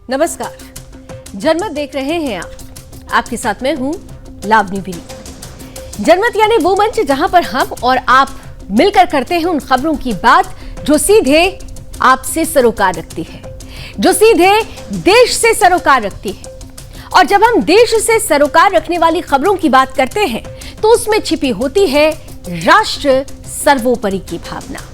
नमस्कार, जनमत देख रहे हैं आप। आपके साथ मैं हूं लावनी विनी। जनमत यानी वो मंच जहां पर हम और आप मिलकर करते हैं उन खबरों की बात जो सीधे आपसे सरोकार रखती है, जो सीधे देश से सरोकार रखती है। और जब हम देश से सरोकार रखने वाली खबरों की बात करते हैं तो उसमें छिपी होती है राष्ट्र सर्वोपरि की भावना।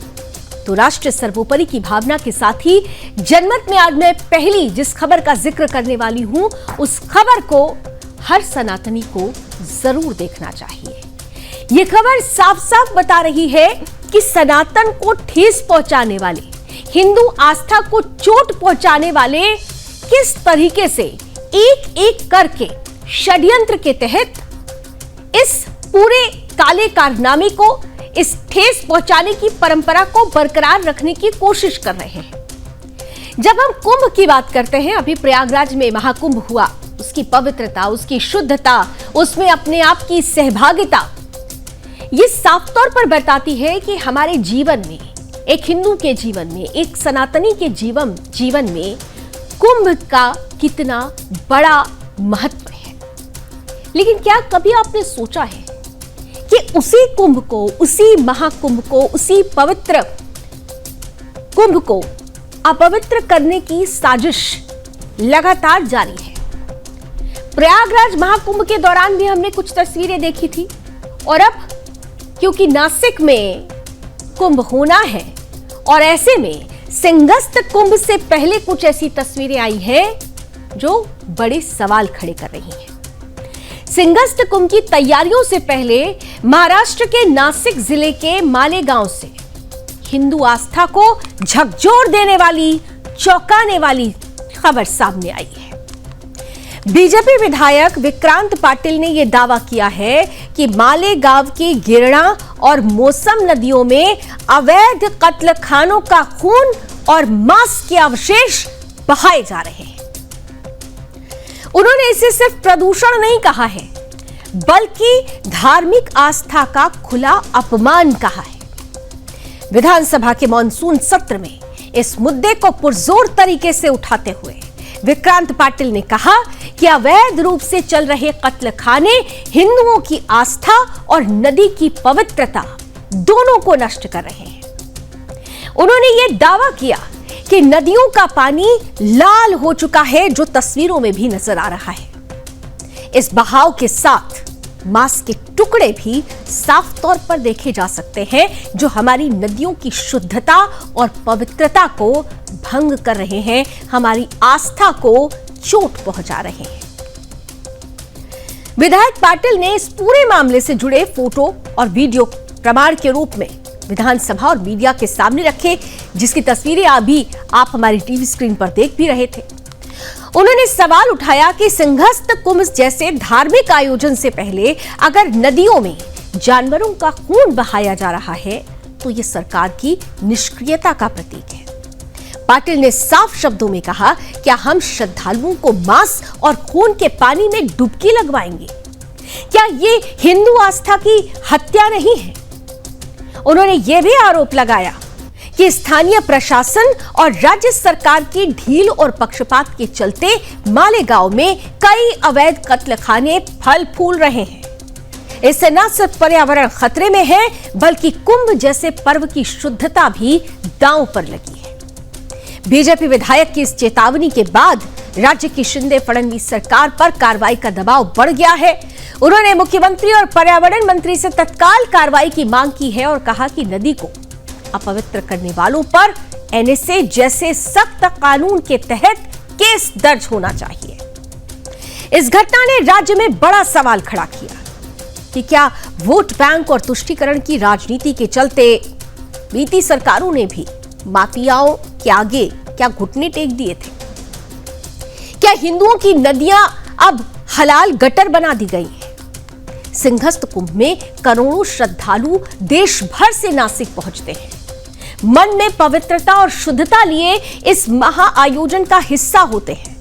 तो राष्ट्र सर्वोपरि की भावना के साथ ही जनमत में आज मैं पहली जिस खबर का जिक्र करने वाली हूं, उस खबर को हर सनातनी को जरूर देखना चाहिए। यह खबर साफ साफ बता रही है कि सनातन को ठेस पहुंचाने वाले, हिंदू आस्था को चोट पहुंचाने वाले किस तरीके से एक एक करके षड्यंत्र के तहत इस पूरे काले कारनामे को, इस ठेस पहुंचाने की परंपरा को बरकरार रखने की कोशिश कर रहे हैं। जब हम कुंभ की बात करते हैं, अभी प्रयागराज में महाकुंभ हुआ, उसकी पवित्रता, उसकी शुद्धता, उसमें अपने आप की सहभागिता, ये साफ तौर पर बताती है कि हमारे जीवन में, एक हिंदू के जीवन में, एक सनातनी के जीवन में कुंभ का कितना बड़ा महत्व है। लेकिन क्या कभी आपने सोचा है कि उसी कुंभ को, उसी महाकुंभ को, उसी पवित्र कुंभ को अपवित्र करने की साजिश लगातार जारी है। प्रयागराज महाकुंभ के दौरान भी हमने कुछ तस्वीरें देखी थी और अब क्योंकि नासिक में कुंभ होना है और ऐसे में सिंहस्थ कुंभ से पहले कुछ ऐसी तस्वीरें आई हैं जो बड़े सवाल खड़े कर रही हैं। सिंहस्थ कुंभ की तैयारियों से पहले महाराष्ट्र के नासिक जिले के मालेगांव से हिंदू आस्था को झकझोर देने वाली, चौंकाने वाली खबर सामने आई है। बीजेपी विधायक विक्रांत पाटिल ने यह दावा किया है कि मालेगांव की गिरणा और मौसम नदियों में अवैध कत्लखानों का खून और मांस के अवशेष बहाए जा रहे हैं। उन्होंने इसे सिर्फ प्रदूषण नहीं कहा है, बल्कि धार्मिक आस्था का खुला अपमान कहा है। विधानसभा के मॉनसून सत्र में इस मुद्दे को पुरजोर तरीके से उठाते हुए विक्रांत पाटिल ने कहा कि अवैध रूप से चल रहे कत्लखाने हिंदुओं की आस्था और नदी की पवित्रता दोनों को नष्ट कर रहे हैं। उन्होंने यह दावा किया कि नदियों का पानी लाल हो चुका है, जो तस्वीरों में भी नजर आ रहा है। इस बहाव के साथ मांस के टुकड़े भी साफ तौर पर देखे जा सकते हैं, जो हमारी नदियों की शुद्धता और पवित्रता को भंग कर रहे हैं, हमारी आस्था को चोट पहुंचा रहे हैं। विधायक पाटिल ने इस पूरे मामले से जुड़े फोटो और वीडियो प्रमाण के रूप में विधानसभा और मीडिया के सामने रखे, जिसकी तस्वीरें अभी आप हमारी टीवी स्क्रीन पर देख भी रहे थे। उन्होंने सवाल उठाया कि सिंहस्थ कुंभ जैसे धार्मिक आयोजन से पहले अगर नदियों में जानवरों का खून बहाया जा रहा है तो यह सरकार की निष्क्रियता का प्रतीक है। पाटिल ने साफ शब्दों में कहा, क्या हम श्रद्धालुओं को मांस और खून के पानी में डुबकी लगवाएंगे? क्या ये हिंदू आस्था की हत्या नहीं है? उन्होंने यह भी आरोप लगाया कि स्थानीय प्रशासन और राज्य सरकार की ढील और पक्षपात के चलते मालेगांव में कई अवैध कत्लखाने फल फूल रहे हैं। इससे न सिर्फ पर्यावरण खतरे में है, बल्कि कुंभ जैसे पर्व की शुद्धता भी दांव पर लगी है। बीजेपी विधायक की इस चेतावनी के बाद राज्य की शिंदे फडणवीस सरकार पर कार्रवाई का दबाव बढ़ गया है। उन्होंने मुख्यमंत्री और पर्यावरण मंत्री से तत्काल कार्रवाई की मांग की है और कहा कि नदी को अपवित्र करने वालों पर एनएसए जैसे सख्त कानून के तहत केस दर्ज होना चाहिए। इस घटना ने राज्य में बड़ा सवाल खड़ा किया कि क्या वोट बैंक और तुष्टीकरण की राजनीति के चलते बीती सरकारों ने भी माफियाओं के आगे क्या घुटने टेक दिए थे? क्या हिंदुओं की नदियां अब हलाल गटर बना दी गई हैं? सिंहस्थ कुंभ में करोड़ों श्रद्धालु देश भर से नासिक पहुंचते हैं। मन में पवित्रता और शुद्धता लिए इस महा आयोजन का हिस्सा होते हैं।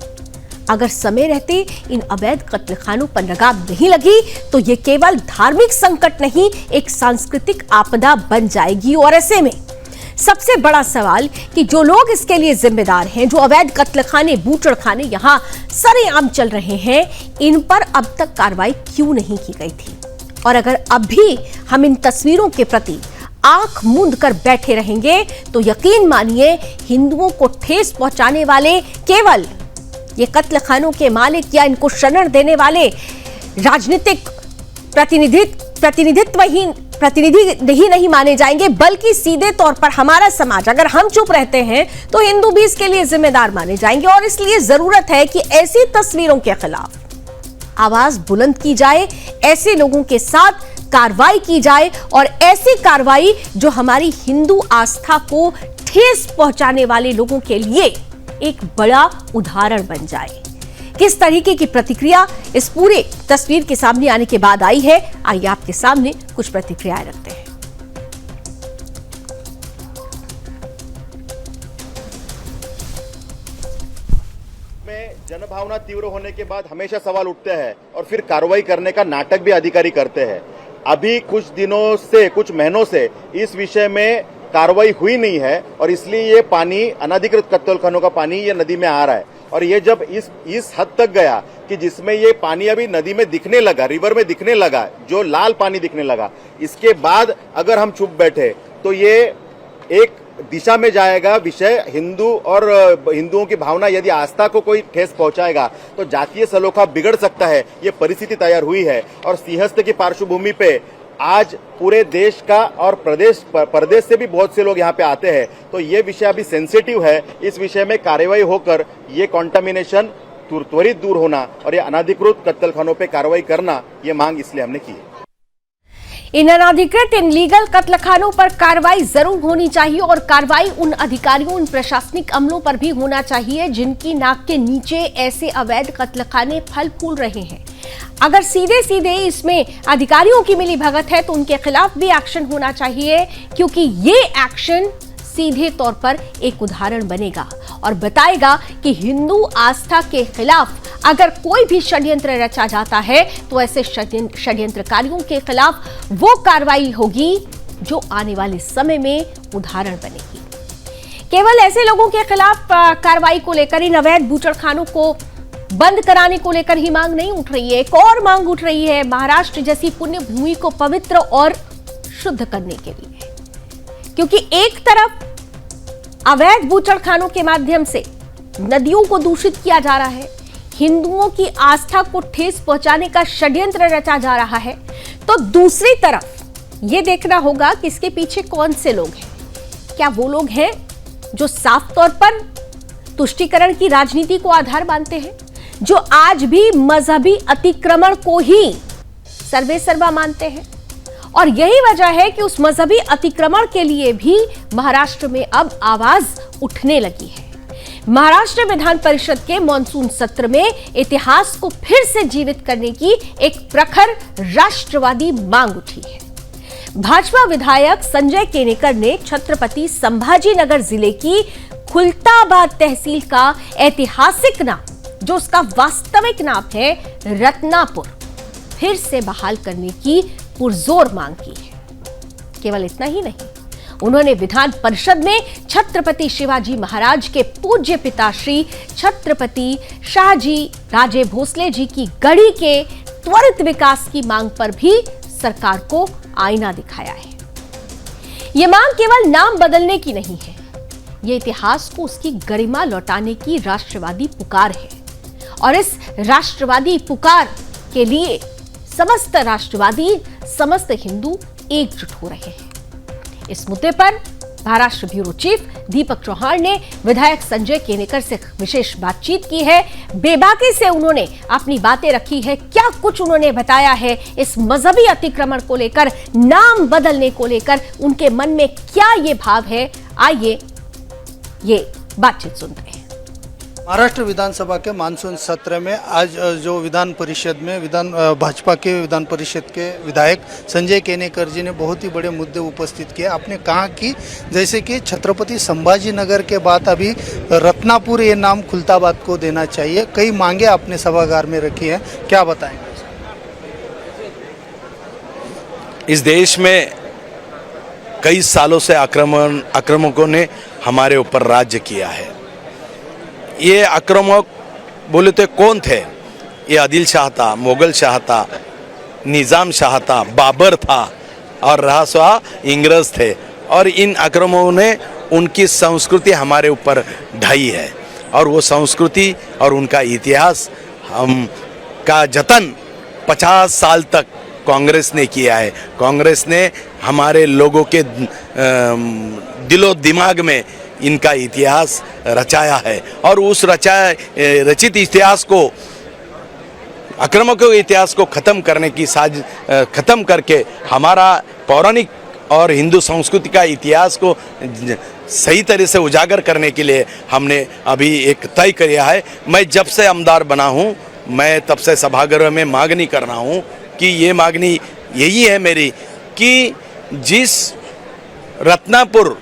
अगर समय रहते इन अवैध कत्लखानों पर लगाम नहीं लगी तो ये केवल धार्मिक संकट नहीं, एक सांस्कृतिक आपदा बन जाएगी। और ऐसे में सबसे बड़ा सवाल कि जो लोग इसके लिए जिम्मेदार हैं, जो अवैध कत्लखाने, बूचड़खाने यहां सरेआम चल रहे हैं, इन पर अब तक कार्रवाई क्यों नहीं की गई थी? और अगर अब भी हम इन तस्वीरों के प्रति आंख मूंद कर बैठे रहेंगे तो यकीन मानिए हिंदुओं को ठेस पहुंचाने वाले केवल ये कत्लखानों के मालिक या इनको शरण देने वाले राजनीतिक प्रतिनिधि ही नहीं माने जाएंगे, बल्कि सीधे तौर पर हमारा समाज, अगर हम चुप रहते हैं तो हिंदू भी इसके लिए जिम्मेदार माने जाएंगे। और इसलिए जरूरत है कि ऐसी तस्वीरों के खिलाफ आवाज बुलंद की जाए, ऐसे लोगों के साथ कार्रवाई की जाए और ऐसी कार्रवाई जो हमारी हिंदू आस्था को ठेस पहुंचाने वाले लोगों के लिए एक बड़ा उदाहरण बन जाए। किस तरीके की प्रतिक्रिया इस पूरे तस्वीर के सामने आने के बाद आई है, आइए आपके सामने कुछ प्रतिक्रियाएं रखते हैं। जनभावना तीव्र होने के बाद हमेशा सवाल उठते हैं और फिर कार्रवाई करने का नाटक भी अधिकारी करते हैं। अभी कुछ दिनों से, कुछ महीनों से इस विषय में कार्रवाई हुई नहीं है और इसलिए ये पानी, अनधिकृत कत्लखानों का पानी ये नदी में आ रहा है। और ये जब इस हद तक गया कि जिसमें ये पानी अभी नदी में दिखने लगा, रिवर में दिखने लगा, जो लाल पानी दिखने लगा, इसके बाद अगर हम चुप बैठे तो ये एक दिशा में जाएगा विषय। हिंदू और हिंदुओं की भावना, यदि आस्था को कोई ठेस पहुंचाएगा तो जातीय सलोखा बिगड़ सकता है। ये परिस्थिति तैयार हुई है और सिंहस्थ की पार्श्वभूमि पे आज पूरे देश का और प्रदेश से भी बहुत से लोग यहाँ पे आते हैं, तो ये विषय अभी सेंसिटिव है। इस विषय में कार्रवाई होकर ये कॉन्टामिनेशन त्वरित दूर होना और ये अनधिकृत कत्लखानों पे कार्रवाई करना, ये मांग इसलिए हमने की है। इन अनाधिकृत, इन लीगल कत्लखानों पर कार्रवाई जरूर होनी चाहिए और कार्रवाई उन अधिकारियों, उन प्रशासनिक अमलों पर भी होना चाहिए जिनकी नाक के नीचे ऐसे अवैध कत्लखाने फल फूल रहे हैं। अगर सीधे सीधे इसमें अधिकारियों की मिलीभगत है तो उनके खिलाफ भी एक्शन होना चाहिए, क्योंकि ये एक्शन सीधे तौर पर एक उदाहरण बनेगा और बताएगा कि हिंदू आस्था के खिलाफ अगर कोई भी षड्यंत्र रचा जाता है तो ऐसे षड्यंत्रकारियों के खिलाफ वो कार्रवाई होगी जो आने वाले समय में उदाहरण बनेगी। केवल ऐसे लोगों के खिलाफ कार्रवाई को लेकर, इन अवैध बूचड़खानों को बंद कराने को लेकर ही मांग नहीं उठ रही है, एक और मांग उठ रही है महाराष्ट्र जैसी पुण्य भूमि को पवित्र और शुद्ध करने के लिए। क्योंकि एक तरफ अवैध बूचड़खानों के माध्यम से नदियों को दूषित किया जा रहा है, हिंदुओं की आस्था को ठेस पहुंचाने का षड्यंत्र रचा जा रहा है, तो दूसरी तरफ यह देखना होगा कि इसके पीछे कौन से लोग हैं। क्या वो लोग हैं जो साफ तौर पर तुष्टीकरण की राजनीति को आधार मानते हैं, जो आज भी मजहबी अतिक्रमण को ही सर्वे सर्वा मानते हैं? और यही वजह है कि उस मजहबी अतिक्रमण के लिए भी महाराष्ट्र में अब आवाज उठने लगी है। महाराष्ट्र विधान परिषद के मॉनसून सत्र में इतिहास को फिर से जीवित करने की एक प्रखर राष्ट्रवादी मांग उठी है। भाजपा विधायक संजय केनेकर ने छत्रपति संभाजीनगर जिले की खुलताबाद तहसील का ऐतिहासिक नाम, जो उसका वास्तविक नाम है रत्नापुर, फिर से बहाल करने की पुरजोर मांग की है। केवल इतना ही नहीं, उन्होंने विधान परिषद में छत्रपति शिवाजी महाराज के पूज्य पिता श्री छत्रपति शाहजी राजे भोसले जी की गढ़ी के त्वरित विकास की मांग पर भी सरकार को आईना दिखाया है। यह मांग केवल नाम बदलने की नहीं है, यह इतिहास को उसकी गरिमा लौटाने की राष्ट्रवादी पुकार है। और इस राष्ट्रवादी पुकार के लिए समस्त राष्ट्रवादी, समस्त हिंदू एकजुट हो रहे हैं। इस मुद्दे पर महाराष्ट्र ब्यूरो चीफ दीपक चौहान ने विधायक संजय केनेकर से विशेष बातचीत की है। बेबाकी से उन्होंने अपनी बातें रखी है, क्या कुछ उन्होंने बताया है इस मजहबी अतिक्रमण को लेकर, नाम बदलने को लेकर उनके मन में क्या ये भाव है, आइए ये बातचीत सुनते हैं। महाराष्ट्र विधानसभा के मानसून सत्र में आज जो विधान परिषद में भाजपा के विधान परिषद के विधायक संजय केनेकर जी ने बहुत ही बड़े मुद्दे उपस्थित किए। आपने कहा कि जैसे कि छत्रपति संभाजी नगर के बाद अभी रत्नापुर ये नाम खुलताबाद को देना चाहिए, कई मांगे आपने सभागार में रखी है, क्या बताएंगे? इस देश में कई सालों से आक्रामकों ने हमारे ऊपर राज्य किया है। ये आक्रामक बोले तो कौन थे? ये आदिल शाह था, मुगल शाह था, निज़ाम शाह था, बाबर था और रहा इंग्रज थे। और इन आक्रामकों ने उनकी संस्कृति हमारे ऊपर ढाई है और वो संस्कृति और उनका इतिहास हम का जतन 50 साल तक कांग्रेस ने किया है। कांग्रेस ने हमारे लोगों के दिलो दिमाग में इनका इतिहास रचाया है और उस रचित इतिहास को, आक्रामकों के इतिहास को ख़त्म करने की ख़त्म करके हमारा पौराणिक और हिंदू संस्कृति का इतिहास को सही तरह से उजागर करने के लिए हमने अभी एक तय किया है। मैं जब से आमदार बना हूँ, मैं तब से सभागृह में मांगनी कर रहा हूँ कि ये मांगनी यही है मेरी कि जिस रत्नापुर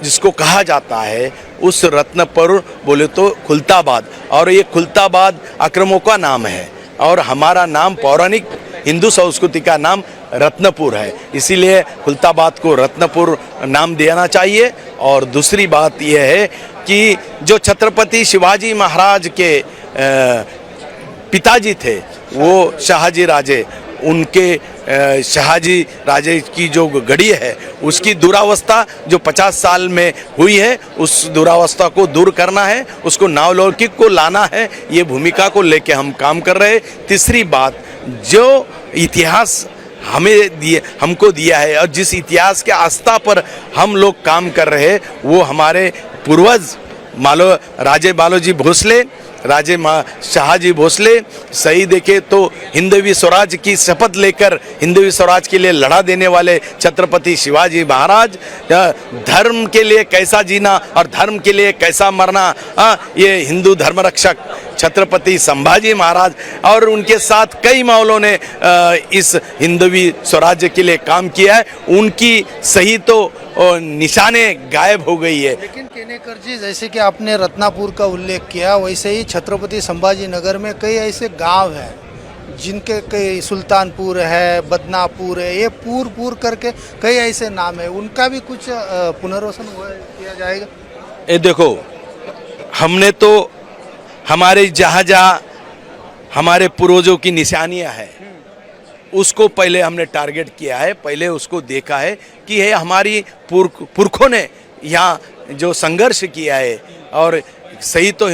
जिसको कहा जाता है, उस रत्नपुर बोले तो खुलताबाद, और ये खुलताबाद आक्रामकों का नाम है और हमारा नाम पौराणिक हिंदू संस्कृति का नाम रत्नपुर है, इसीलिए खुलताबाद को रत्नपुर नाम देना चाहिए। और दूसरी बात यह है कि जो छत्रपति शिवाजी महाराज के पिताजी थे वो शाहजी राजे, उनके शाहजी राजे की जो गढ़ी है उसकी दुरावस्था जो 50 साल में हुई है, उस दुरावस्था को दूर करना है, उसको नावलौकिक को लाना है। ये भूमिका को लेके हम काम कर रहे हैं। तीसरी बात, जो इतिहास हमको दिया है और जिस इतिहास के आस्था पर हम लोग काम कर रहे हैं, वो हमारे पूर्वज राजे बालोजी भोसले, राजे शाहजी भोसले सही देखे तो हिंदवी स्वराज की शपथ लेकर हिंदवी स्वराज के लिए लड़ा देने वाले छत्रपति शिवाजी महाराज, धर्म के लिए कैसा जीना और धर्म के लिए कैसा मरना, ये हिंदू धर्म रक्षक छत्रपति संभाजी महाराज और उनके साथ कई मौलों ने इस हिंदवी स्वराज्य के लिए काम किया है। उनकी सही तो निशाने गायब हो गई है। लेकिन केनेकर जी, जैसे कि आपने रत्नापुर का उल्लेख किया, वैसे ही छत्रपति संभाजी नगर में कई ऐसे गांव हैं जिनके कई सुल्तानपुर है, बदनापुर है, ये पूर करके कई ऐसे नाम है, उनका भी कुछ पुनर्वसन किया जाएगा? ये देखो, हमने तो हमारे जहाँ हमारे पूर्वजों की निशानियाँ हैं उसको पहले हमने टारगेट किया है, पहले उसको देखा है कि ये हमारी पुरखों ने यहाँ जो संघर्ष किया है और सही तो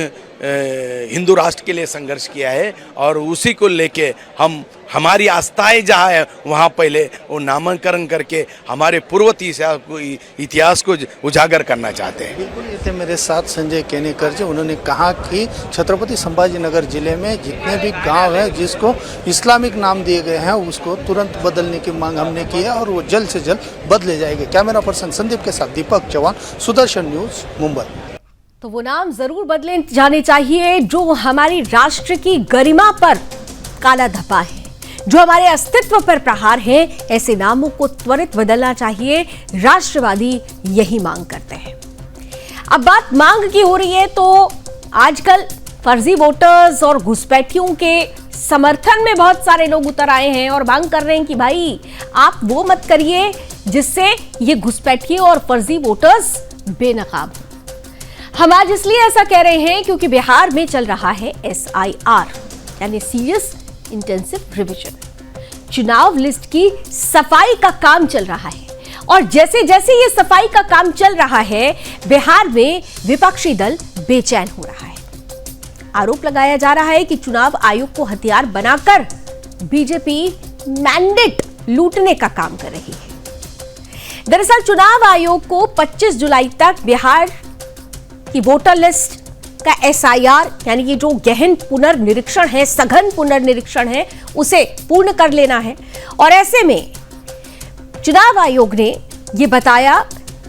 हिंदू राष्ट्र के लिए संघर्ष किया है और उसी को लेके हम हमारी आस्थाएं जहाँ है वहाँ पहले वो नामांकन करके हमारे पूर्व इतिहास को उजागर करना चाहते हैं। बिल्कुल, ये थे मेरे साथ संजय केनेकर जी। उन्होंने कहा कि छत्रपति संभाजी नगर जिले में जितने भी गांव हैं जिसको इस्लामिक नाम दिए गए हैं उसको तुरंत बदलने की मांग हमने की है और वो जल्द से जल्द बदले जाएंगे। कैमरा पर्सन संदीप के साथ दीपक चौहान, सुदर्शन न्यूज, मुंबई। तो वो नाम जरूर बदले जाने चाहिए जो हमारी राष्ट्र की गरिमा पर काला धब्बा है, जो हमारे अस्तित्व पर प्रहार है। ऐसे नामों को त्वरित बदलना चाहिए। राष्ट्रवादी यही मांग करते हैं। अब बात मांग की हो रही है तो आजकल फर्जी वोटर्स और घुसपैठियों के समर्थन में बहुत सारे लोग उतर आए हैं और मांग कर रहे हैं कि भाई आप वो मत करिए जिससे ये घुसपैठिए और फर्जी वोटर्स बेनकाब हो। हम आज इसलिए ऐसा कह रहे हैं क्योंकि बिहार में चल रहा है SIR यानी सीरियस इंटेंसिव रिवीजन। चुनाव लिस्ट की सफाई का काम चल रहा है और जैसे जैसे ये सफाई का काम चल रहा है, बिहार में विपक्षी दल बेचैन हो रहा है। आरोप लगाया जा रहा है कि चुनाव आयोग को हथियार बनाकर बीजेपी मैंडेट लूटने का काम कर रही है। दरअसल चुनाव आयोग को 25 जुलाई तक बिहार की वोटर लिस्ट का SIR यानी ये जो गहन पुनर्निरीक्षण है, सघन पुनर्निरीक्षण है, उसे पूर्ण कर लेना है। और ऐसे में चुनाव आयोग ने ये बताया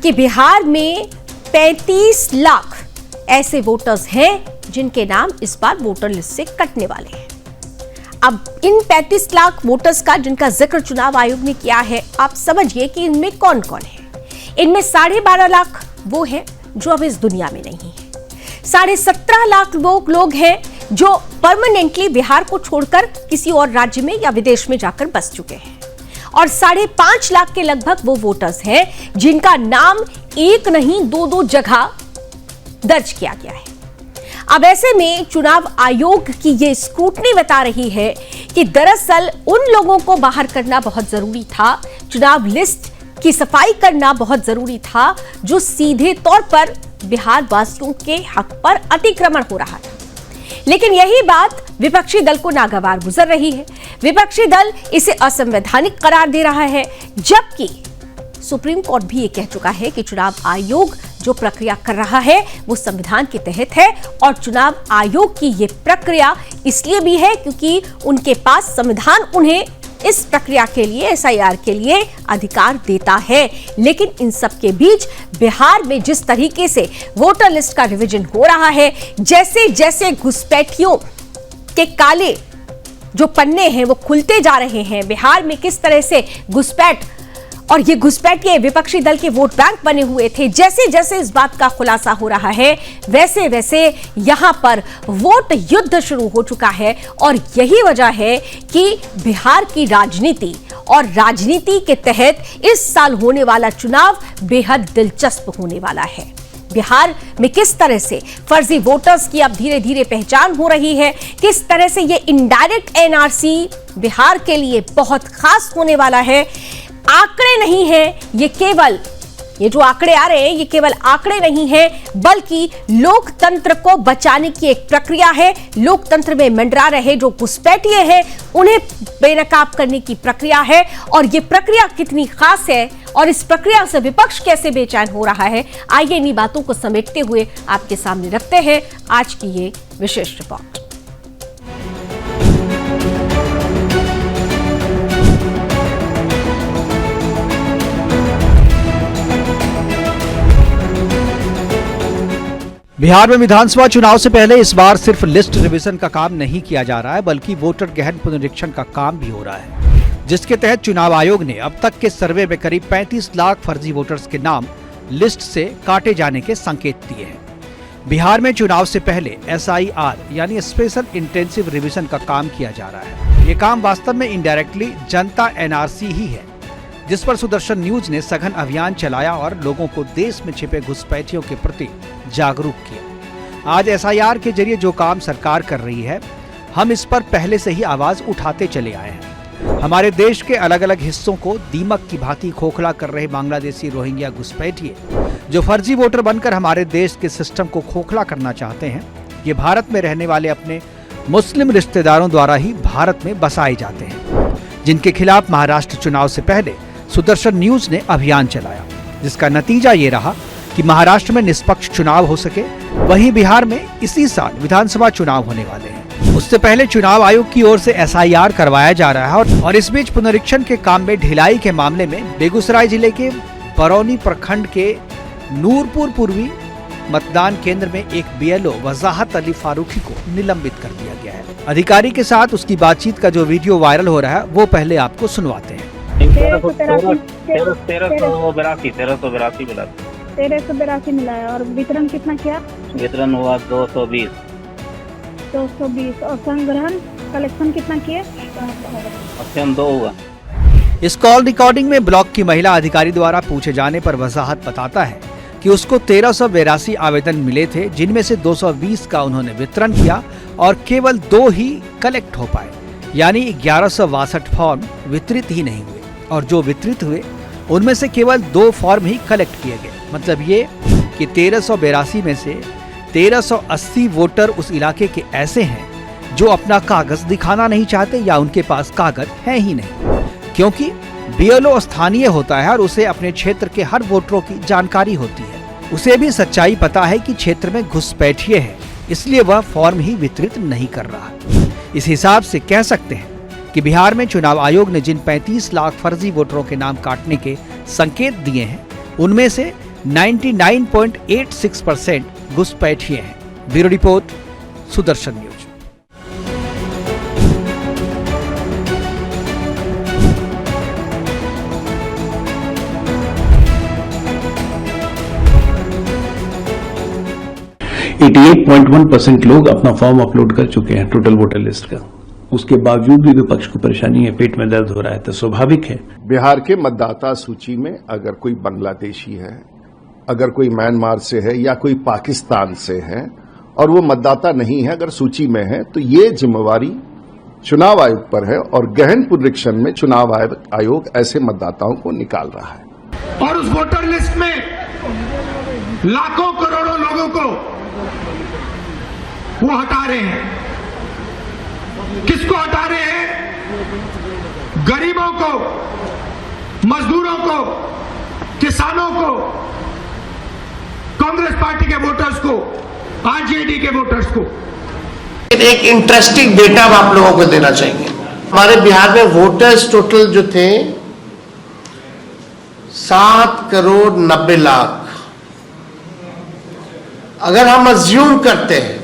कि बिहार में 35 लाख ऐसे वोटर्स हैं जिनके नाम इस बार वोटर लिस्ट से कटने वाले हैं। अब इन 35 लाख वोटर्स का जिनका जिक्र चुनाव आयोग ने किया है, आप समझिए कि इनमें कौन कौन है। इनमें 12.5 लाख वो हैं जो अब इस दुनिया में नहीं है। 17.5 लाख लोग हैं जो परमानेंटली बिहार को छोड़कर किसी और राज्य में या विदेश में जाकर बस चुके हैं और 5.5 लाख के लगभग वो वोटर्स हैं जिनका नाम एक नहीं दो जगह दर्ज किया गया है। अब ऐसे में चुनाव आयोग की ये स्क्रूटनी बता रही है कि दरअसल उन लोगों को बाहर करना बहुत जरूरी था, चुनाव लिस्ट की सफाई करना बहुत जरूरी था जो सीधे तौर पर बिहार वासियों के हक पर अतिक्रमण हो रहा था। लेकिन यही बात विपक्षी दल को नागवार गुजर रही है। विपक्षी दल इसे असंवैधानिक करार दे रहा है, जबकि सुप्रीम कोर्ट भी ये कह चुका है कि चुनाव आयोग जो प्रक्रिया कर रहा है वो संविधान के तहत है और चुनाव आयोग की ये प्रक्रिया इसलिए भी है क्योंकि उनके पास संविधान उन्हें इस प्रक्रिया के लिए, एसआईआर के लिए अधिकार देता है। लेकिन इन सब के बीच बिहार में जिस तरीके से वोटर लिस्ट का रिवीजन हो रहा है, जैसे जैसे घुसपैठियों के काले जो पन्ने हैं वो खुलते जा रहे हैं, बिहार में किस तरह से घुसपैठ और ये घुसपैठिए विपक्षी दल के वोट बैंक बने हुए थे, जैसे जैसे इस बात का खुलासा हो रहा है वैसे वैसे यहां पर वोट युद्ध शुरू हो चुका है। और यही वजह है कि बिहार की राजनीति और राजनीति के तहत इस साल होने वाला चुनाव बेहद दिलचस्प होने वाला है। बिहार में किस तरह से फर्जी वोटर्स की अब धीरे धीरे पहचान हो रही है, किस तरह से ये इनडायरेक्ट एनआरसी बिहार के लिए बहुत खास होने वाला है। आंकड़े नहीं है ये जो आंकड़े आ रहे हैं ये केवल आंकड़े नहीं है, बल्कि लोकतंत्र को बचाने की एक प्रक्रिया है। लोकतंत्र में मंडरा रहे जो घुसपैठिए हैं उन्हें बेनकाब करने की प्रक्रिया है। और ये प्रक्रिया कितनी खास है और इस प्रक्रिया से विपक्ष कैसे बेचैन हो रहा है, आइए इन्हीं बातों को समेटते हुए आपके सामने रखते हैं आज की ये विशेष रिपोर्ट। बिहार में विधानसभा चुनाव से पहले इस बार सिर्फ लिस्ट रिवीजन का काम नहीं किया जा रहा है, बल्कि वोटर गहन पुनरीक्षण का काम भी हो रहा है, जिसके तहत चुनाव आयोग ने अब तक के सर्वे में करीब 35 लाख फर्जी वोटर्स के नाम लिस्ट से काटे जाने के संकेत दिए हैं। बिहार में चुनाव से पहले SIR यानी स्पेशल इंटेंसिव रिवीजन का काम किया जा रहा है। ये काम वास्तव में इनडायरेक्टली जनता NRC ही है, जिस पर सुदर्शन न्यूज ने सघन अभियान चलाया और लोगों को देश में छिपे घुसपैठियों के प्रति जागरूक किया। आज SIR के जरिए जो काम सरकार कर रही है, हम इस पर पहले से ही आवाज उठाते चले आए हैं। हमारे देश के अलग अलग हिस्सों को दीमक की भांति खोखला कर रहे बांग्लादेशी रोहिंग्या घुसपैठिए जो फर्जी वोटर बनकर हमारे देश के सिस्टम को खोखला करना चाहते हैं, ये भारत में रहने वाले अपने मुस्लिम रिश्तेदारों द्वारा ही भारत में बसाए जाते हैं, जिनके खिलाफ महाराष्ट्र चुनाव से पहले सुदर्शन न्यूज ने अभियान चलाया, जिसका नतीजा ये रहा कि महाराष्ट्र में निष्पक्ष चुनाव हो सके। वहीं बिहार में इसी साल विधानसभा चुनाव होने वाले हैं। उससे पहले चुनाव आयोग की ओर से SIR करवाया जा रहा है और इस बीच पुनरीक्षण के काम में ढिलाई के मामले में बेगूसराय जिले के बरौनी प्रखंड के नूरपुर पूर्वी मतदान केंद्र में एक BLO वजाहत अली फारूकी को निलंबित कर दिया गया है। अधिकारी के साथ उसकी बातचत का जो वीडियो वायरल हो रहा है वो पहले आपको सुनवाते हैं। 1382 मिला है। और वितरण कितना किया? वितरण हुआ 220 और संग्रहण कलेक्शन कितना किए? ऑप्शन 2 हुआ। इस कॉल रिकॉर्डिंग में ब्लॉक की महिला अधिकारी द्वारा पूछे जाने पर वजाहत बताता है कि उसको 1382 आवेदन मिले थे, जिनमें से 220 का उन्होंने वितरण किया और केवल 2 ही कलेक्ट हो पाए, यानी 1162 फॉर्म वितरित ही नहीं हुए और जो वितरित हुए उनमें से केवल 2 फॉर्म ही कलेक्ट किए गए। मतलब ये कि 1382 में से 1380 वोटर उस इलाके के ऐसे हैं जो अपना कागज दिखाना नहीं चाहते या उनके पास कागज है ही नहीं, क्योंकि BLO स्थानीय होता है और उसे अपने क्षेत्र के हर वोटरों की जानकारी होती है। उसे भी सच्चाई पता है कि क्षेत्र में घुसपैठिए हैं, इसलिए वह फॉर्म ही वितरित नहीं कर रहा। इस हिसाब से कह सकते हैं कि बिहार में चुनाव आयोग ने जिन 35 लाख फर्जी वोटरों के नाम काटने के संकेत दिए हैं, उनमें से 99.86% घुसपैठिए हैं। Bureau report, Sudarshan news. .8% लोग अपना फॉर्म अपलोड कर चुके हैं टोटल वोटर लिस्ट का। उसके बावजूद भी विपक्ष को परेशानी है, पेट में दर्द हो रहा है, तो स्वाभाविक है। बिहार के मतदाता सूची में अगर कोई बांग्लादेशी है, अगर कोई म्यांमार से है या कोई पाकिस्तान से है और वो मतदाता नहीं है, अगर सूची में है, तो ये जिम्मेवारी चुनाव आयोग पर है और गहन पुनरीक्षण में चुनाव आयोग ऐसे मतदाताओं को निकाल रहा है। और उस वोटर लिस्ट में लाखों करोड़ों लोगों को वो हटा रहे हैं। किसको हटा रहे हैं? गरीबों को, मजदूरों को, किसानों को, कांग्रेस पार्टी के वोटर्स को, आरजेडी के वोटर्स को। एक इंटरेस्टिंग डेटा हम आप लोगों को देना चाहेंगे। हमारे बिहार में वोटर्स टोटल जो थे 7,90,00,000। अगर हम अज्यूम करते हैं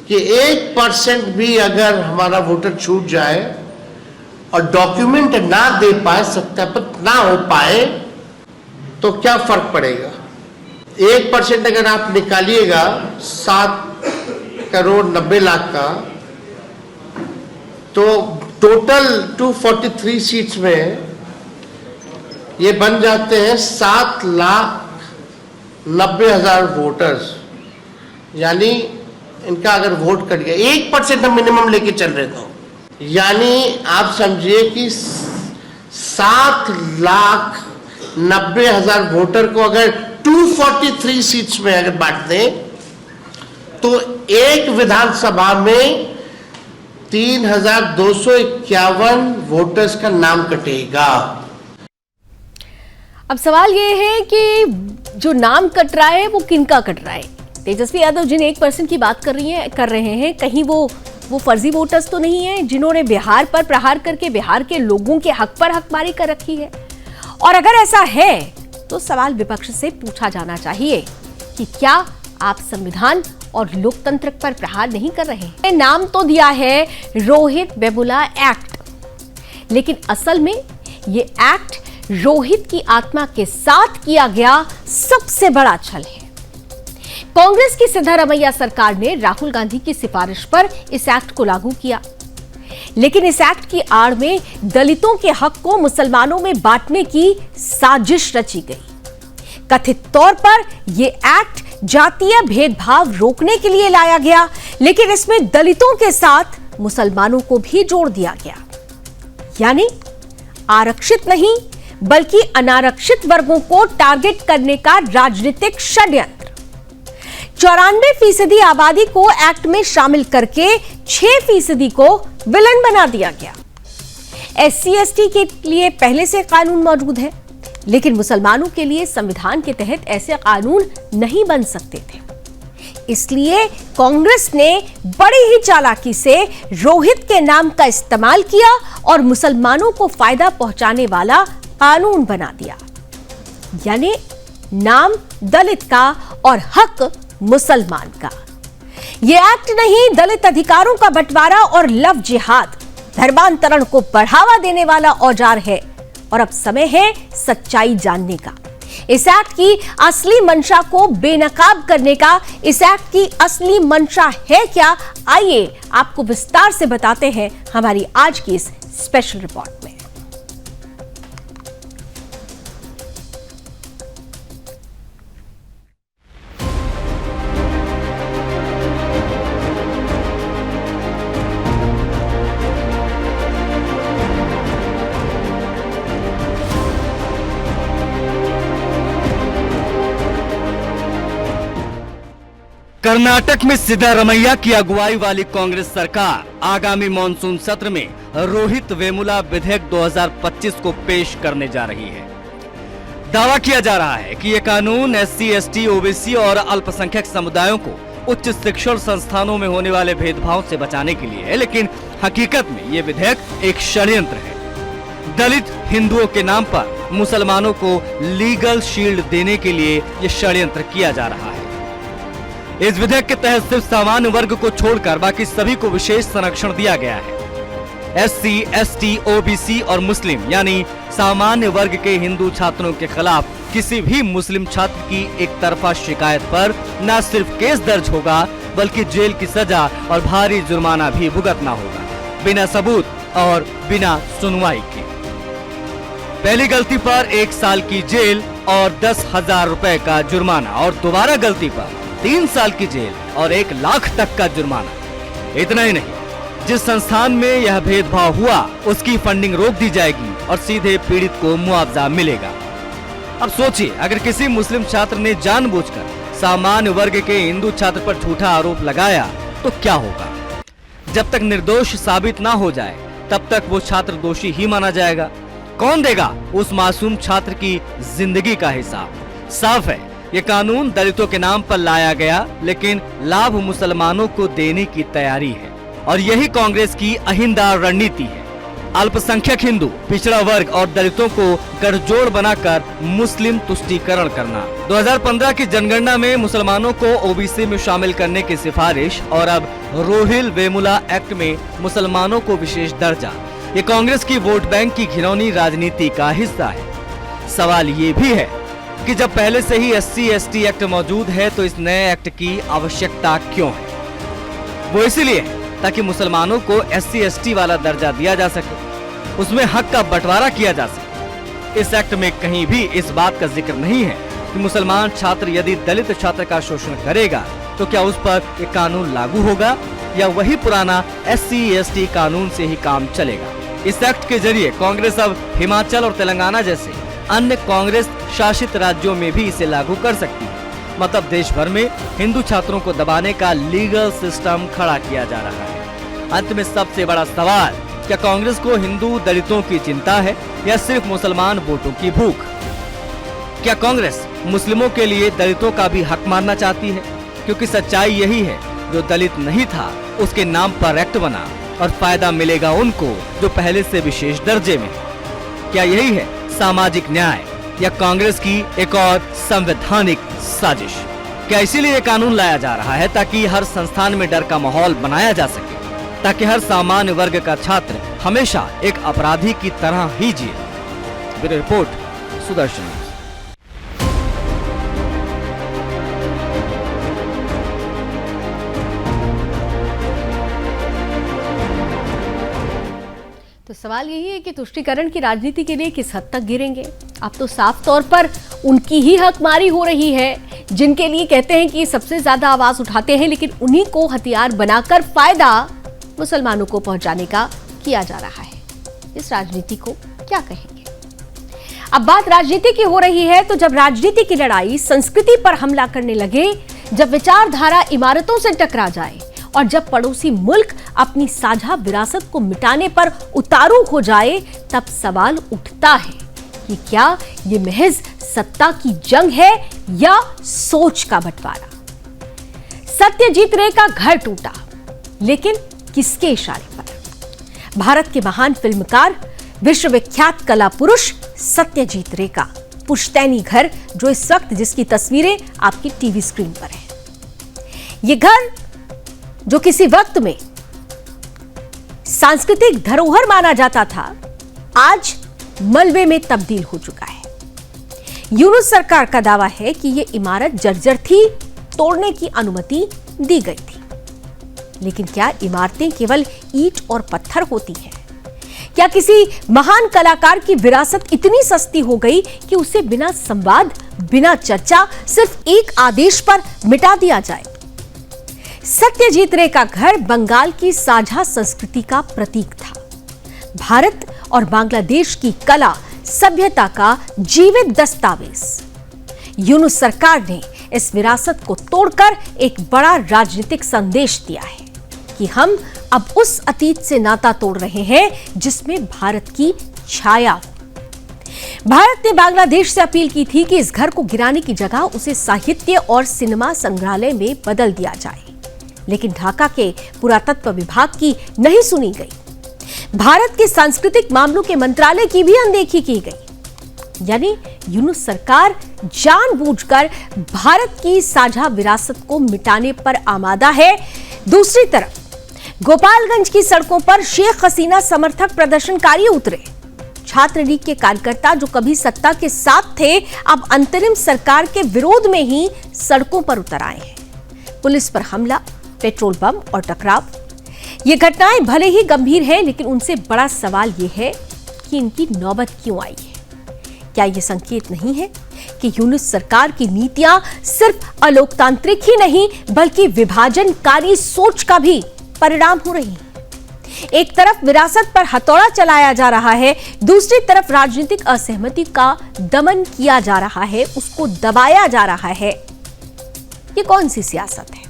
कि 1% भी अगर हमारा वोटर छूट जाए और डॉक्यूमेंट ना दे पाए, सत्यापित ना हो पाए, तो क्या फर्क पड़ेगा? 1% अगर आप निकालिएगा 7,90,00,000 का, तो टोटल 243 सीट्स में ये बन जाते हैं 7,90,000 वोटर्स। यानी इनका अगर वोट कट गया, 1% हम मिनिमम लेके चल रहे थे, यानी आप समझिए कि 7,90,000 वोटर को अगर 243 सीट्स में अगर बांट दें, तो एक विधानसभा में 3,251 वोटर्स का नाम कटेगा। अब सवाल ये है कि जो नाम कट रहा है वो किनका कट रहा है? तेजस्वी यादव जिन 1% की बात कर रहे हैं, कहीं वो फर्जी वोटर्स तो नहीं है जिन्होंने बिहार पर प्रहार करके बिहार के लोगों के हक पर हकमारी कर रखी है? और अगर ऐसा है तो सवाल विपक्ष से पूछा जाना चाहिए कि क्या आप संविधान और लोकतंत्र पर प्रहार नहीं कर रहे हैं? नाम तो दिया है रोहित वेमुला एक्ट, लेकिन असल में ये एक्ट रोहित की आत्मा के साथ किया गया सबसे बड़ा छल है। कांग्रेस की सिद्धारमैया सरकार ने राहुल गांधी की सिफारिश पर इस एक्ट को लागू किया, लेकिन इस एक्ट की आड़ में दलितों के हक को मुसलमानों में बांटने की साजिश रची गई। कथित तौर पर यह एक्ट जातीय भेदभाव रोकने के लिए लाया गया, लेकिन इसमें दलितों के साथ मुसलमानों को भी जोड़ दिया गया। यानी आरक्षित नहीं बल्कि अनारक्षित वर्गों को टारगेट करने का राजनीतिक षड्यंत्र। 94% आबादी को एक्ट में शामिल करके 6% को विलन बना दिया गया। SC/ST के लिए पहले से कानून मौजूद है, लेकिन मुसलमानों के लिए संविधान के तहत ऐसे कानून नहीं बन सकते थे। इसलिए कांग्रेस ने बड़ी ही चालाकी से रोहित के नाम का इस्तेमाल किया और मुसलमानों को फायदा पहुंचाने वाला कानून बना दिया। यानी नाम दलित का और हक मुसलमान का। यह एक्ट नहीं, दलित अधिकारों का बंटवारा और लव जिहाद, धर्मांतरण को बढ़ावा देने वाला औजार है। और अब समय है सच्चाई जानने का, इस एक्ट की असली मंशा को बेनकाब करने का। इस एक्ट की असली मंशा है क्या? आइए आपको विस्तार से बताते हैं हमारी आज की इस स्पेशल रिपोर्ट में। कर्नाटक में सिद्धारमैया की अगुवाई वाली कांग्रेस सरकार आगामी मॉनसून सत्र में रोहित वेमुला विधेयक 2025 को पेश करने जा रही है। दावा किया जा रहा है कि ये कानून SC/ST, OBC और अल्पसंख्यक समुदायों को उच्च शिक्षण संस्थानों में होने वाले भेदभाव से बचाने के लिए है, लेकिन हकीकत में ये विधेयक एक षड्यंत्र है। दलित हिंदुओं के नाम पर मुसलमानों को लीगल शील्ड देने के लिए ये षड्यंत्र किया जा रहा है। इस विधेयक के तहत सिर्फ सामान्य वर्ग को छोड़कर बाकी सभी को विशेष संरक्षण दिया गया है। SC/ST, OBC और मुस्लिम यानी सामान्य वर्ग के हिंदू छात्रों के खिलाफ किसी भी मुस्लिम छात्र की एक तरफा शिकायत पर न सिर्फ केस दर्ज होगा बल्कि जेल की सजा और भारी जुर्माना भी भुगतना होगा। बिना सबूत और बिना सुनवाई के। पहली गलती पर 1 साल की जेल और 10,000 रुपए का जुर्माना और दोबारा गलती पर 3 साल की जेल और 1 लाख तक का जुर्माना। इतना ही नहीं, जिस संस्थान में यह भेदभाव हुआ उसकी फंडिंग रोक दी जाएगी और सीधे पीड़ित को मुआवजा मिलेगा। अब सोचिए, अगर किसी मुस्लिम छात्र ने जानबूझकर सामान्य वर्ग के हिंदू छात्र पर झूठा आरोप लगाया तो क्या होगा? जब तक निर्दोष साबित ना हो जाए तब तक वो छात्र दोषी ही माना जाएगा। कौन देगा उस मासूम छात्र की जिंदगी का हिसाब? साफ है, ये कानून दलितों के नाम पर लाया गया, लेकिन लाभ मुसलमानों को देने की तैयारी है और यही कांग्रेस की अहिंदा रणनीति है। अल्पसंख्यक हिंदू, पिछड़ा वर्ग और दलितों को गठजोड़ बनाकर मुस्लिम तुष्टीकरण करना। 2015 की जनगणना में मुसलमानों को ओबीसी में शामिल करने की सिफारिश और अब रोहिल वेमुला एक्ट में मुसलमानों को विशेष दर्जा, ये कांग्रेस की वोट बैंक की घिनौनी राजनीति का हिस्सा है। सवाल ये भी है कि जब पहले से ही SC/ST एक्ट मौजूद है तो इस नए एक्ट की आवश्यकता क्यों है? वो इसलिए है ताकि मुसलमानों को SC/ST वाला दर्जा दिया जा सके, उसमें हक का बंटवारा किया जा सके। इस एक्ट में कहीं भी इस बात का जिक्र नहीं है कि मुसलमान छात्र यदि दलित छात्र का शोषण करेगा तो क्या उस पर ये कानून लागू होगा या वही पुराना SC/ST कानून से ही काम चलेगा। इस एक्ट के जरिए कांग्रेस अब हिमाचल और तेलंगाना जैसे अन्य कांग्रेस शासित राज्यों में भी इसे लागू कर सकती है। मतलब देश भर में हिंदू छात्रों को दबाने का लीगल सिस्टम खड़ा किया जा रहा है। अंत में सबसे बड़ा सवाल, क्या कांग्रेस को हिंदू दलितों की चिंता है या सिर्फ मुसलमान वोटों की भूख? क्या कांग्रेस मुस्लिमों के लिए दलितों का भी हक मानना चाहती है? क्योंकि सच्चाई यही है, जो दलित नहीं था उसके नाम पर एक्ट बना और फायदा मिलेगा उनको जो पहले से विशेष दर्जे में। क्या यही है सामाजिक न्याय या कांग्रेस की एक और संवैधानिक साजिश? क्या इसीलिए ये कानून लाया जा रहा है ताकि हर संस्थान में डर का माहौल बनाया जा सके, ताकि हर सामान्य वर्ग का छात्र हमेशा एक अपराधी की तरह ही जिए? Bureau report, Sudarshan. तो सवाल यही है कि तुष्टीकरण की राजनीति के लिए किस हद तक गिरेंगे? अब तो साफ तौर पर उनकी ही हकमारी हो रही है जिनके लिए कहते हैं कि सबसे ज्यादा आवाज उठाते हैं, लेकिन उन्हीं को हथियार बनाकर फायदा मुसलमानों को पहुंचाने का किया जा रहा है। इस राजनीति को क्या कहेंगे? अब बात राजनीति की हो रही है तो जब राजनीति की लड़ाई संस्कृति पर हमला करने लगे, जब विचारधारा इमारतों से टकरा जाए और जब पड़ोसी मुल्क अपनी साझा विरासत को मिटाने पर उतारू हो जाए, तब सवाल उठता है कि क्या ये महज सत्ता की जंग है या सोच का बंटवारा? सत्यजीत रे का घर टूटा, लेकिन किसके इशारे पर? भारत के महान फिल्मकार, विश्वविख्यात कला पुरुष सत्यजीत रे का पुश्तैनी घर, जो इस वक्त जिसकी तस्वीरें आपकी टीवी स्क्रीन पर है। ये घर जो किसी वक्त में सांस्कृतिक धरोहर माना जाता था, आज मलबे में तब्दील हो चुका है। यूनुस सरकार का दावा है कि यह इमारत जर्जर थी, तोड़ने की अनुमति दी गई थी। लेकिन क्या इमारतें केवल ईंट और पत्थर होती हैं? क्या किसी महान कलाकार की विरासत इतनी सस्ती हो गई कि उसे बिना संवाद, बिना चर्चा, सिर्फ एक आदेश पर मिटा दिया जाए? सत्यजीत रे का घर बंगाल की साझा संस्कृति का प्रतीक था, भारत और बांग्लादेश की कला सभ्यता का जीवित दस्तावेज। यूनुस सरकार ने इस विरासत को तोड़कर एक बड़ा राजनीतिक संदेश दिया है कि हम अब उस अतीत से नाता तोड़ रहे हैं जिसमें भारत की छाया। भारत ने बांग्लादेश से अपील की थी कि इस घर को गिराने की जगह उसे साहित्य और सिनेमा संग्रहालय में बदल दिया जाए, लेकिन ढाका के पुरातत्व विभाग की नहीं सुनी गई। भारत के सांस्कृतिक मामलों के मंत्रालय की भी अनदेखी की गई। यानी यूनुस सरकार जानबूझकर भारत की साझा विरासत को मिटाने पर आमादा है। दूसरी तरफ गोपालगंज की सड़कों पर शेख हसीना समर्थक प्रदर्शनकारी उतरे। छात्र लीग के कार्यकर्ता जो कभी सत्ता के साथ थे, अब अंतरिम सरकार के विरोध में ही सड़कों पर उतर आए हैं। पुलिस पर हमला, पेट्रोल बम और टकराव। ये घटनाएं भले ही गंभीर हैं, लेकिन उनसे बड़ा सवाल ये है कि इनकी नौबत क्यों आई है। क्या ये संकेत नहीं है कि यूनुस सरकार की नीतियां सिर्फ अलोकतांत्रिक ही नहीं बल्कि विभाजनकारी सोच का भी परिणाम हो रही है। एक तरफ विरासत पर हथौड़ा चलाया जा रहा है, दूसरी तरफ राजनीतिक असहमति का दमन किया जा रहा है, उसको दबाया जा रहा है। ये कौन सी सियासत है?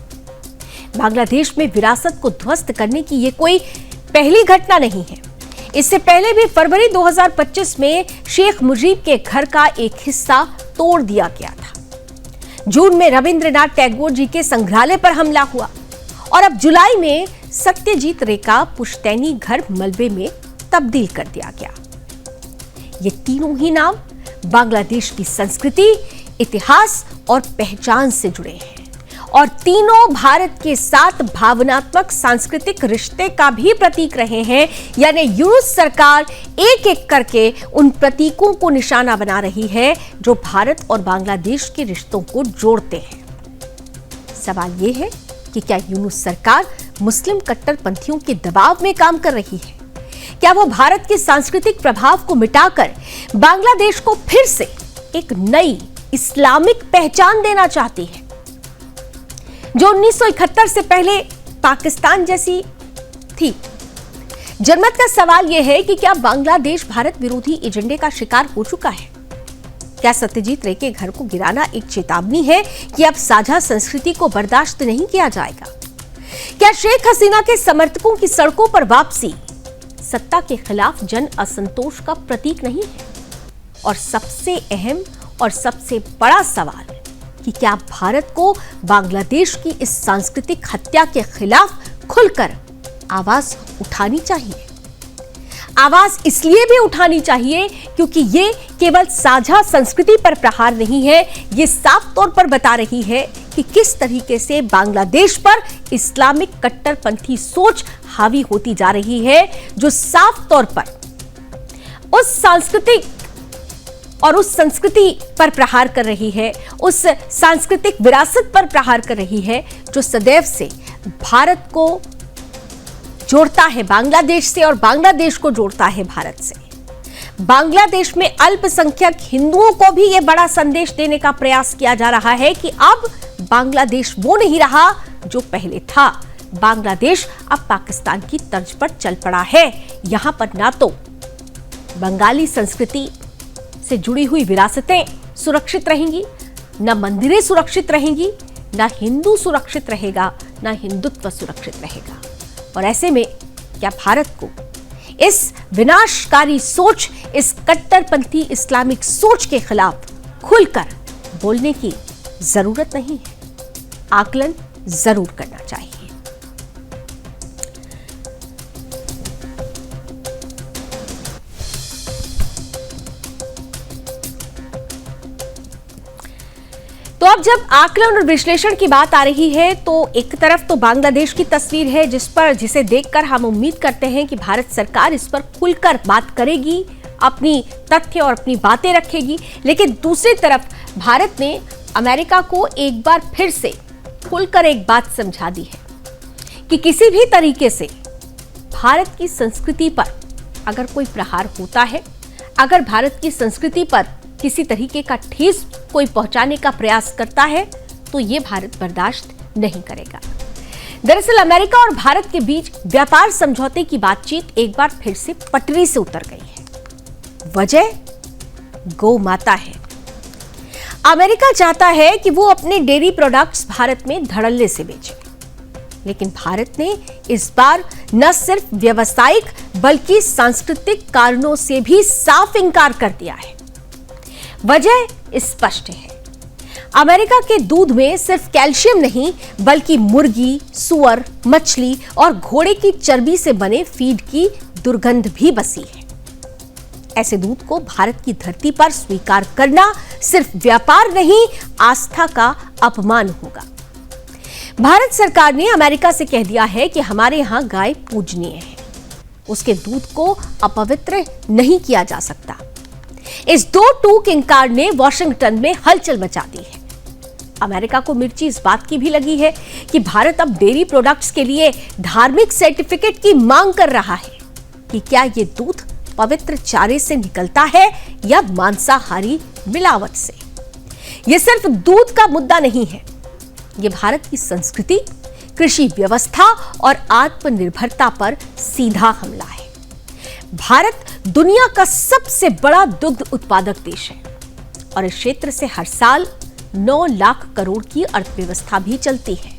बांग्लादेश में विरासत को ध्वस्त करने की ये कोई पहली घटना नहीं है। इससे पहले भी फरवरी 2025 में शेख मुजीब के घर का एक हिस्सा तोड़ दिया गया था। जून में रविंद्रनाथ टैगोर जी के संग्रहालय पर हमला हुआ और अब जुलाई में सत्यजीत रे का पुश्तैनी घर मलबे में तब्दील कर दिया गया। ये तीनों ही नाम बांग्लादेश की संस्कृति, इतिहास और पहचान से जुड़े हैं और तीनों भारत के साथ भावनात्मक सांस्कृतिक रिश्ते का भी प्रतीक रहे हैं। यानी यूनुस सरकार एक एक करके उन प्रतीकों को निशाना बना रही है जो भारत और बांग्लादेश के रिश्तों को जोड़ते हैं। सवाल यह है कि क्या यूनुस सरकार मुस्लिम कट्टरपंथियों के दबाव में काम कर रही है? क्या वो भारत के सांस्कृतिक प्रभाव को मिटाकर बांग्लादेश को फिर से एक नई इस्लामिक पहचान देना चाहती है जो 1971 से पहले पाकिस्तान जैसी थी? जनमत का सवाल यह है कि क्या बांग्लादेश भारत विरोधी एजेंडे का शिकार हो चुका है? क्या सत्यजीत रे के घर को गिराना एक चेतावनी है कि अब साझा संस्कृति को बर्दाश्त नहीं किया जाएगा? क्या शेख हसीना के समर्थकों की सड़कों पर वापसी सत्ता के खिलाफ जन असंतोष का प्रतीक नहीं है? और सबसे अहम और सबसे बड़ा सवाल कि क्या भारत को बांग्लादेश की इस सांस्कृतिक हत्या के खिलाफ खुलकर आवाज उठानी चाहिए? आवाज इसलिए भी उठानी चाहिए क्योंकि ये केवल साझा संस्कृति पर प्रहार नहीं है, ये साफ तौर पर बता रही है कि किस तरीके से बांग्लादेश पर इस्लामिक कट्टरपंथी सोच हावी होती जा रही है, जो साफ तौर पर उस सांस्कृतिक और उस संस्कृति पर प्रहार कर रही है, उस सांस्कृतिक विरासत पर प्रहार कर रही है जो सदैव से भारत को जोड़ता है बांग्लादेश से और बांग्लादेश को जोड़ता है भारत से। बांग्लादेश में अल्पसंख्यक हिंदुओं को भी यह बड़ा संदेश देने का प्रयास किया जा रहा है कि अब बांग्लादेश वो नहीं रहा जो पहले था। बांग्लादेश अब पाकिस्तान की तर्ज पर चल पड़ा है। यहां पर ना तो बंगाली संस्कृति से जुड़ी हुई विरासतें सुरक्षित रहेंगी, ना मंदिरें सुरक्षित रहेंगी, ना हिंदू सुरक्षित रहेगा, ना हिंदुत्व सुरक्षित रहेगा। और ऐसे में क्या भारत को इस विनाशकारी सोच, इस कट्टरपंथी इस्लामिक सोच के खिलाफ खुलकर बोलने की जरूरत नहीं है? आकलन जरूर करना चाहिए। तो अब जब आकलन और विश्लेषण की बात आ रही है तो एक तरफ तो बांग्लादेश की तस्वीर है जिसे देखकर हम उम्मीद करते हैं कि भारत सरकार इस पर खुलकर बात करेगी, अपनी तथ्य और अपनी बातें रखेगी। लेकिन दूसरी तरफ भारत ने अमेरिका को एक बार फिर से खुलकर एक बात समझा दी है कि किसी भी तरीके से भारत की संस्कृति पर अगर कोई प्रहार होता है, अगर भारत की संस्कृति पर किसी तरीके का ठेस कोई पहुंचाने का प्रयास करता है तो ये भारत बर्दाश्त नहीं करेगा। दरअसल अमेरिका और भारत के बीच व्यापार समझौते की बातचीत एक बार फिर से पटरी से उतर गई है। वजह गौ माता है। अमेरिका चाहता है कि वो अपने डेयरी प्रोडक्ट्स भारत में धड़ल्ले से बेचे, लेकिन भारत ने इस बार न सिर्फ व्यावसायिक बल्कि सांस्कृतिक कारणों से भी साफ इंकार कर दिया है। वजह स्पष्ट है। अमेरिका के दूध में सिर्फ कैल्शियम नहीं बल्कि मुर्गी, सुअर, मछली और घोड़े की चर्बी से बने फीड की दुर्गंध भी बसी है। ऐसे दूध को भारत की धरती पर स्वीकार करना सिर्फ व्यापार नहीं, आस्था का अपमान होगा। भारत सरकार ने अमेरिका से कह दिया है कि हमारे यहां गाय पूजनीय है, उसके दूध को अपवित्र नहीं किया जा सकता। इस दो टूक इंकार ने वॉशिंगटन में हलचल मचा दी है। अमेरिका को मिर्ची इस बात की भी लगी है कि भारत अब डेयरी प्रोडक्ट्स के लिए धार्मिक सर्टिफिकेट की मांग कर रहा है कि क्या ये दूध पवित्र चारे से निकलता है या मांसाहारी मिलावट से। यह सिर्फ दूध का मुद्दा नहीं है, यह भारत की संस्कृति, कृषि व्यवस्था और आत्मनिर्भरता पर सीधा हमला है। भारत दुनिया का सबसे बड़ा दुग्ध उत्पादक देश है और इस क्षेत्र से हर साल 9 लाख करोड़ की अर्थव्यवस्था भी चलती है।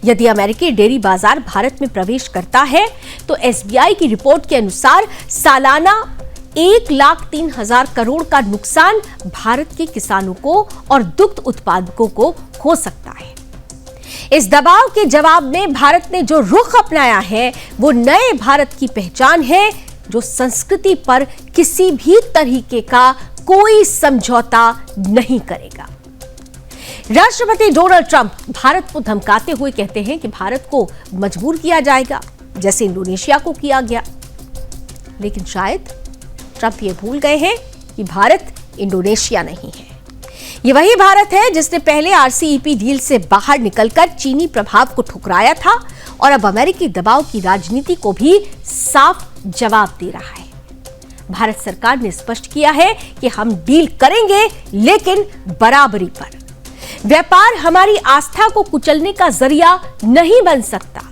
यदि अमेरिकी डेयरी बाजार भारत में प्रवेश करता है तो एसबीआई की रिपोर्ट के अनुसार सालाना 1,03,000 करोड़ का नुकसान भारत के किसानों को और दुग्ध उत्पादकों को हो सकता है। इस दबाव के जवाब में भारत ने जो रुख अपनाया है वो नए भारत की पहचान है, जो संस्कृति पर किसी भी तरीके का कोई समझौता नहीं करेगा। राष्ट्रपति डोनाल्ड ट्रंप भारत को धमकाते हुए कहते हैं कि भारत को मजबूर किया जाएगा, जैसे इंडोनेशिया को किया गया। लेकिन शायद ट्रंप ये भूल गए हैं कि भारत इंडोनेशिया नहीं है। ये वही भारत है जिसने पहले आरसीईपी डील से बाहर निकलकर चीनी प्रभाव को ठुकराया था और अब अमेरिकी दबाव की राजनीति को भी साफ जवाब दे रहा है। भारत सरकार ने स्पष्ट किया है कि हम डील करेंगे, लेकिन बराबरी पर। व्यापार हमारी आस्था को कुचलने का जरिया नहीं बन सकता।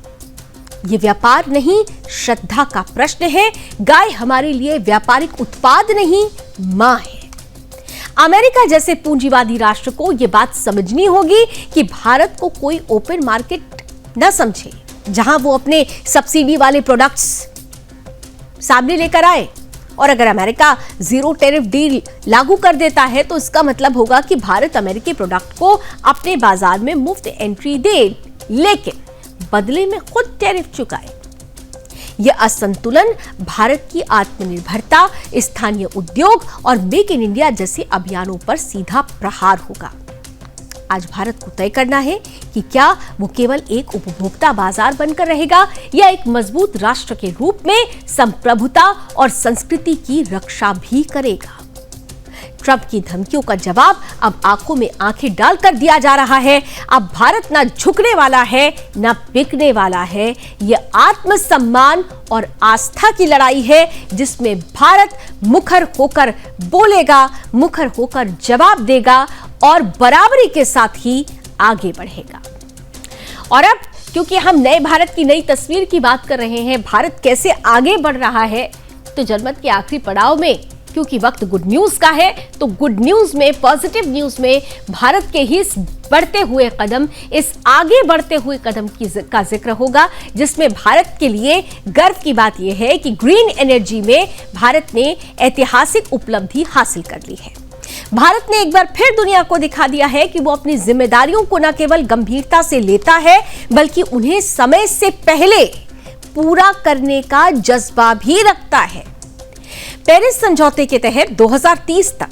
यह व्यापार नहीं, श्रद्धा का प्रश्न है। गाय हमारे लिए व्यापारिक उत्पाद नहीं, मां है। अमेरिका जैसे पूंजीवादी राष्ट्र को यह बात समझनी होगी कि भारत को कोई ओपन मार्केट न समझे, जहां वो अपने सब्सिडी वाले प्रोडक्ट्स सामने लेकर आए। और अगर अमेरिका जीरो टैरिफ डील लागू कर देता है तो इसका मतलब होगा कि भारत अमेरिकी प्रोडक्ट को अपने बाजार में मुफ्त एंट्री दे, लेकिन बदले में खुद टैरिफ चुकाए। यह असंतुलन भारत की आत्मनिर्भरता, स्थानीय उद्योग और मेक इन इंडिया जैसे अभियानों पर सीधा प्रहार होगा। आज भारत को तय करना है कि क्या वो केवल एक उपभोक्ता बाजार बनकर रहेगा या एक मजबूत राष्ट्र के रूप में संप्रभुता और संस्कृति की रक्षा भी करेगा। ट्रंप की धमकियों का जवाब अब आंखों में आंखें डालकर दिया जा रहा है। अब भारत ना झुकने वाला है, ना बिकने वाला है। यह आत्मसम्मान और आस्था की लड़ाई है, जिसमें भारत मुखर होकर बोलेगा, मुखर होकर जवाब देगा और बराबरी के साथ ही आगे बढ़ेगा। और अब क्योंकि हम नए भारत की नई तस्वीर की बात कर रहे हैं, भारत कैसे आगे बढ़ रहा है, तो जनमत के आखिरी पड़ाव में क्योंकि वक्त गुड न्यूज का है, तो गुड न्यूज में, पॉजिटिव न्यूज में भारत के ही बढ़ते हुए कदम, इस आगे बढ़ते हुए कदम का जिक्र होगा, जिसमें भारत के लिए गर्व की बात यह है कि ग्रीन एनर्जी में भारत ने ऐतिहासिक उपलब्धि हासिल कर ली है। भारत ने एक बार फिर दुनिया को दिखा दिया है कि वो अपनी जिम्मेदारियों को न केवल गंभीरता से लेता है, बल्कि उन्हें समय से पहले पूरा करने का जज्बा भी रखता है। पेरिस समझौते के तहत 2030 तक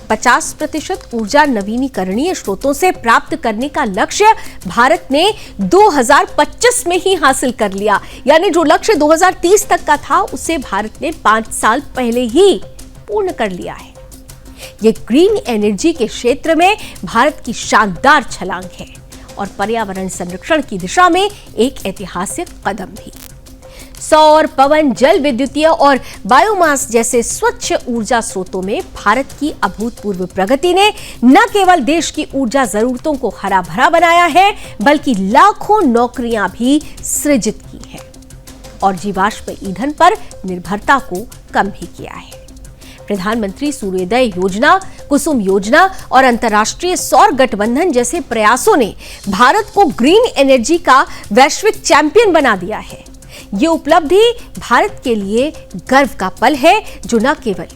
50% ऊर्जा नवीनीकरणीय स्रोतों से प्राप्त करने का लक्ष्य भारत ने 2025 में ही हासिल कर लिया। यानी जो लक्ष्य 2030 तक का था, उसे भारत ने 5 साल पहले ही पूर्ण कर लिया है। ये ग्रीन एनर्जी के क्षेत्र में भारत की शानदार छलांग है और पर्यावरण संरक्षण की दिशा में एक ऐतिहासिक कदम भी। सौर, पवन, जल विद्युतीय और बायोमास जैसे स्वच्छ ऊर्जा स्रोतों में भारत की अभूतपूर्व प्रगति ने न केवल देश की ऊर्जा जरूरतों को हरा भरा बनाया है, बल्कि लाखों नौकरियां भी सृजित की हैं और जीवाश्म ईंधन पर निर्भरता को कम भी किया है। प्रधानमंत्री सूर्योदय योजना, कुसुम योजना और अंतर्राष्ट्रीय सौर गठबंधन जैसे प्रयासों ने भारत को ग्रीन एनर्जी का वैश्विक चैंपियन बना दिया है। ये उपलब्धि भारत के लिए गर्व का पल है, जो न केवल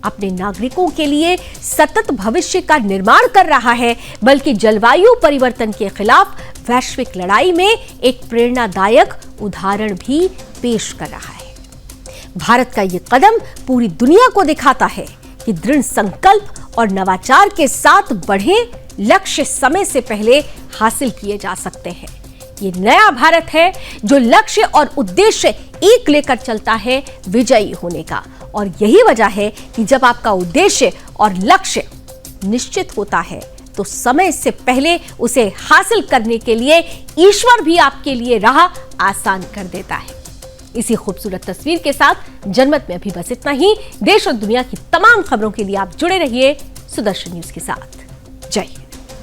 अपने नागरिकों के लिए सतत भविष्य का निर्माण कर रहा है, बल्कि जलवायु परिवर्तन के खिलाफ वैश्विक लड़ाई में एक प्रेरणादायक उदाहरण भी पेश कर रहा है। भारत का ये कदम पूरी दुनिया को दिखाता है कि दृढ़ संकल्प और नवाचार के साथ बढ़े लक्ष्य समय से पहले हासिल किए जा सकते हैं। ये नया भारत है जो लक्ष्य और उद्देश्य एक लेकर चलता है विजयी होने का। और यही वजह है कि जब आपका उद्देश्य और लक्ष्य निश्चित होता है तो समय से पहले उसे हासिल करने के लिए ईश्वर भी आपके लिए राह आसान कर देता है। इसी खूबसूरत तस्वीर के साथ जनमत में अभी बस इतना ही। देश और दुनिया की तमाम खबरों के लिए आप जुड़े रहिए सुदर्शन न्यूज के साथ। जय हिंद।